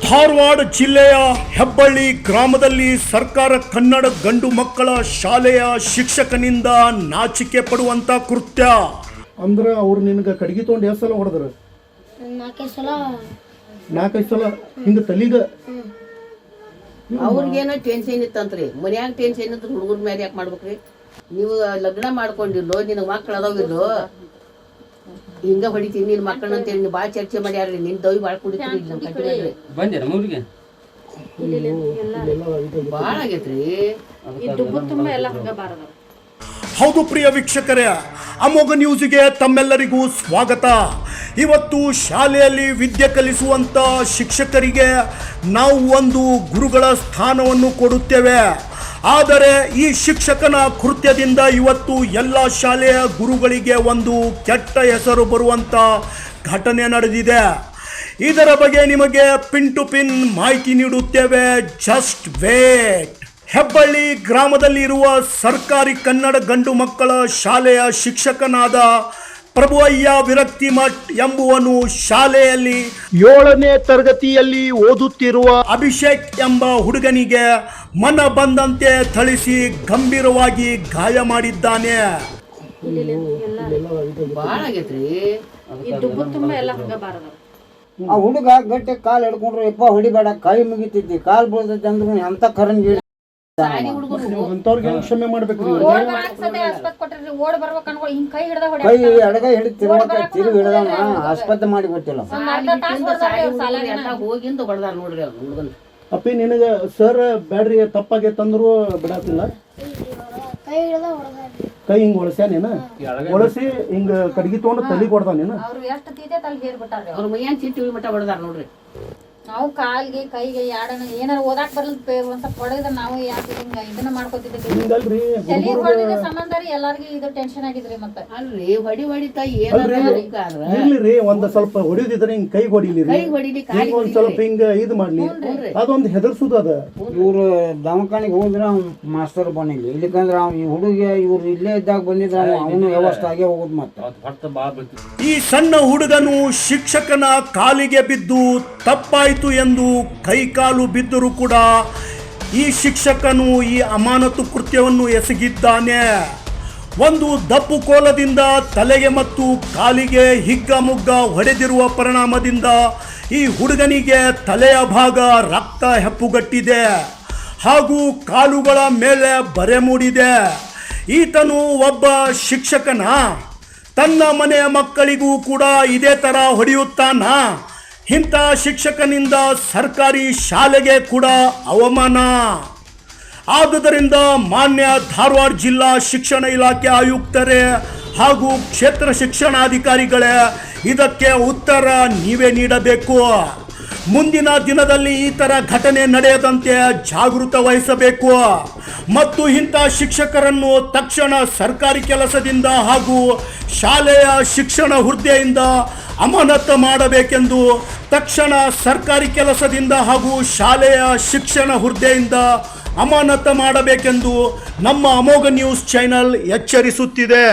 ಧಾರವಾಡ ಜಿಲ್ಲೆಯ ಹೆಬ್ಬಳ್ಳಿ ಗ್ರಾಮದಲ್ಲಿ ಸರ್ಕಾರ ಕನ್ನಡ ಗಂಡು ಮಕ್ಕಳ ಶಾಲೆಯ ಶಿಕ್ಷಕನಿಂದ ನಾಚಿಕೆ ಪಡುವಂತ ಕೃತ್ಯ. ಅಂದ್ರೆ ಅವ್ರು ನಿನಗೆ ಕಡ್ಗಿ ತೊಗೊಂಡು ಎಷ್ಟು ಸಲ ಹೊಡೆದ್ರು? ನಾಲ್ಕೈದು ಸಲ ಹಿಂಗ ತಲಿಗ. ಅವ್ರಿಗೇನೋ ಟೆನ್ಷನ್ ಇತ್ತಂತ್ರಿ, ಮನ್ಯಾಗ ಟೆನ್ಷನ್ ಇತ್ತು, ಹುಡುಗರ ಮೇಲೆ ಯಾಕೆ ಮಾಡ್ಬೇಕ್ರಿ? ನೀವು ಲಗ್ನ ಮಾಡ್ಕೊಂಡಿಲ್ಲೋ, ನಿನಗೆ ಮಕ್ಳು ಅದಾವಿಲ್ಲೋ, ಹಿಂಗ ಹೊಡಿತೀನಿ ನಿನ್ ಮಕ್ಕಳನ್ನ ಅಂತೇಳಿ ನೀವು ಭಾಳ ಚರ್ಚೆ ಮಾಡ್ಯಾರ್ರಿ. ನಿನ್ ದವಿ ಭಾಳ ಕುಡಿತೀರಿ, ನಮ್ಮ ಕಟ್ಟಿದ್ರಿ ಭಾಳ ಆಗೈತ್ರಿ. ಹೌದು ಪ್ರಿಯ ವೀಕ್ಷಕರೇ, ಅಮೋಘ ನ್ಯೂಸ್ಗೆ ತಮ್ಮೆಲ್ಲರಿಗೂ ಸ್ವಾಗತ. ಇವತ್ತು ಶಾಲೆಯಲ್ಲಿ ವಿದ್ಯೆ ಕಲಿಸುವಂತ ಶಿಕ್ಷಕರಿಗೆ ನಾವು ಒಂದು ಗುರುಗಳ ಸ್ಥಾನವನ್ನು ಕೊಡುತ್ತೇವೆ. ಆದರೆ ಈ ಶಿಕ್ಷಕನ ಕೃತ್ಯದಿಂದ ಇವತ್ತು ಎಲ್ಲ ಶಾಲೆಯ ಗುರುಗಳಿಗೆ ಒಂದು ಕೆಟ್ಟ ಹೆಸರು ಬರುವಂತ ಘಟನೆ ನಡೆದಿದೆ. ಇದರ ಬಗ್ಗೆ ನಿಮಗೆ ಪಿನ್ ಟು ಪಿನ್ ಮಾಹಿತಿ ನೀಡುತ್ತೇವೆ. Just wait. ಹೆಬ್ಬಳ್ಳಿ ಗ್ರಾಮದಲ್ಲಿ ಇರುವ ಸರ್ಕಾರಿ ಕನ್ನಡ ಗಂಡು ಮಕ್ಕಳ ಶಾಲೆಯ ಶಿಕ್ಷಕನಾದ ಪ್ರಭುಯ್ಯ ವಿರಕ್ತಿ ಮಠ್ ಎಂಬುವನು ಶಾಲೆಯಲ್ಲಿ 7ನೇ ತರಗತಿಯಲ್ಲಿ ಓದುತ್ತಿರುವ ಅಭಿಷೇಕ್ ಎಂಬ ಹುಡುಗನಿಗೆ ಮನ ಬಂದಂತೆ ಥಳಿಸಿ ಗಂಭೀರವಾಗಿ ಗಾಯ ಮಾಡಿದ್ದಾನೆ. ಆ ಹುಡುಗ ಗಟ್ಟಿ ಕಾಲು ಹಿಡ್ಕೊಂಡ್ರು, ಯಪ್ಪ ಹೊಡಿಬೇಡ, ಕೈ ಮುಗಿತೈತಿ, ಕಾಲು ಬೀಳ್ತೈತಿ ಅಂದ್ರೆ ಅಂತ ಕರಂಗಿ ಕ್ಷಮೆ ಮಾಡ್ಬೇಕು. ಕೈ ಎಡಗೈ ಹಿಡಿದು ತಿರುಗಿ ಹಿಡ್ದಾನ, ಆಸ್ಪತ್ರೆ ಮಾಡಿ ಗೊತ್ತಿಲ್ಲ. ಹೋಗಿಂದ ಹೊಡೆದಾರ ನೋಡ್ರಿ ಅವ್ರು ಹುಡುಗನ್. ಅಪ್ಪಿ ನಿನಗ ಸರ್ ಬ್ಯಾಡ್ರಿ ತಪ್ಪಾಗೈತಂದ್ರು ಬಿಡಾತಿಲ್ಲ, ಕೈ ಹಿಂಗ್ ಒಳಸ್ಯಾನೇನ, ಒಳಸಿ ಹಿಂಗ ಕಡ್ಗಿ ತಗೊಂಡು ತಲಿ ಕೊಡ್ದಾನೇನ. ಅವ್ರ ಮೈಯಾನ್ ಚಿಟ್ಟಿ ಮಟ್ಟ ಹೊಡೆದಾರ ನೋಡ್ರಿ. ನಾವು ಕಾಲ್ಗೆ ಕೈಗೆ ಯಾಡನ ಏನಾರ ಓದಾಕ್ ಬರ್ಲಿಲ್ಲ ಒಂದ್ ಸ್ವಲ್ಪ ಹೊಡೆದ್ರೆ ನಾವು ಯಾಕೆ ಹಿಂಗ ಇದನ್ನ ಮಾಡ್ಕೊತಿದ್ವಿ. ಹಿಂಗಲ್ರಿ ತಲಿ ಹೊಡೆದ ಸಂಬಂಧ ರೀ ಎಲ್ಲಾರ್ಗಿ ಇದು ಟೆನ್ಷನ್ ಆಗಿದ್ರಿ. ಮತ್ತೆ ಅಲ್ರಿ ಹೊಡಿತಾ ಇರ್ಲಿ ಒಂದ್ ಸ್ವಲ್ಪ ಹೊಡಿಯೋದಿದ್ರೆ ಹಿಂಗ್ ಕೈ ಹೊಡಿಲಿ, ಒಂದ್ ಸ್ವಲ್ಪ ಹಿಂಗ ಇದು ಮಾಡ್ಲಿ, ಅದೊಂದ್ ಹೆದರ್ಸುದ ಅದ. ಇವ್ರು ದವಾಖಾನಿಗೆ ಹೋದ್ರ ಮಾಸ್ತರ್ ಬನ್ನಿಲ್ಲ, ಇಲ್ಲಿಕಂದ್ರ ಈ ಹುಡುಗ ಇವ್ರು ಇಲ್ಲೇ ಇದ್ದಾಗ ಬಂದಿದ್ರ ಅವನು ವ್ಯವಸ್ಥೆ ಆಗೇ ಹೋಗುದ್. ಮತ್ತೆ ಈ ಸಣ್ಣ ಹುಡುಗನು ಶಿಕ್ಷಕನ ಕಾಲಿಗೆ ಬಿದ್ದು ತಪ್ಪಾಯ್ತು ಎಂದು ಕೈಕಾಲು ಬಿದ್ದರೂ ಕೂಡ ಈ ಶಿಕ್ಷಕನು ಈ ಅಮಾನತು ಕೃತ್ಯವನ್ನು ಎಸಗಿದ್ದಾನೆ. ಒಂದು ದಪ್ಪು ಕೋಲದಿಂದ ತಲೆಗೆ ಮತ್ತು ಕಾಲಿಗೆ ಹಿಗ್ಗಮುಗ್ಗ ಹೊಡೆದಿರುವ ಪರಿಣಾಮದಿಂದ ಈ ಹುಡುಗನಿಗೆ ತಲೆಯ ಭಾಗ ರಕ್ತ ಹೆಪ್ಪುಗಟ್ಟಿದೆ ಹಾಗೂ ಕಾಲುಗಳ ಮೇಲೆ ಬರೆ ಮೂಡಿದೆ. ಈತನು ಒಬ್ಬ ಶಿಕ್ಷಕನ ತನ್ನ ಮನೆಯ ಮಕ್ಕಳಿಗೂ ಕೂಡ ಇದೇ ಥರ ಹೊಡೆಯುತ್ತಾನ? ಇಂಥ ಶಿಕ್ಷಕನಿಂದ ಸರ್ಕಾರಿ ಶಾಲೆಗೆ ಕೂಡ ಅವಮಾನ. ಆದುದರಿಂದ ಮಾನ್ಯ ಧಾರವಾಡ ಜಿಲ್ಲಾ ಶಿಕ್ಷಣ ಇಲಾಖೆ ಆಯುಕ್ತರೇ ಹಾಗೂ ಕ್ಷೇತ್ರ ಶಿಕ್ಷಣಾಧಿಕಾರಿಗಳೇ ಇದಕ್ಕೆ ಉತ್ತರ ನೀವೇ ನೀಡಬೇಕು. ಮುಂದಿನ ದಿನದಲ್ಲಿ ಈ ಥರ ಘಟನೆ ನಡೆಯದಂತೆ ಜಾಗೃತ ವಹಿಸಬೇಕು ಮತ್ತು ಇಂಥ ಶಿಕ್ಷಕರನ್ನು ತಕ್ಷಣ ಸರ್ಕಾರಿ ಕೆಲಸದಿಂದ ಹಾಗೂ ಶಾಲೆಯ ಶಿಕ್ಷಣ ಹುದ್ದೆಯಿಂದ ಅಮಾನತು ಮಾಡಬೇಕೆಂದು, ತಕ್ಷಣ ಸರ್ಕಾರಿ ಕೆಲಸದಿಂದ ಹಾಗೂ ಶಾಲೆಯ ಶಿಕ್ಷಣ ಹುದ್ದೆಯಿಂದ ಅಮಾನತು ಮಾಡಬೇಕೆಂದು ನಮ್ಮ ಅಮೋಘ ನ್ಯೂಸ್ ಚಾನೆಲ್ ಎಚ್ಚರಿಸುತ್ತಿದೆ.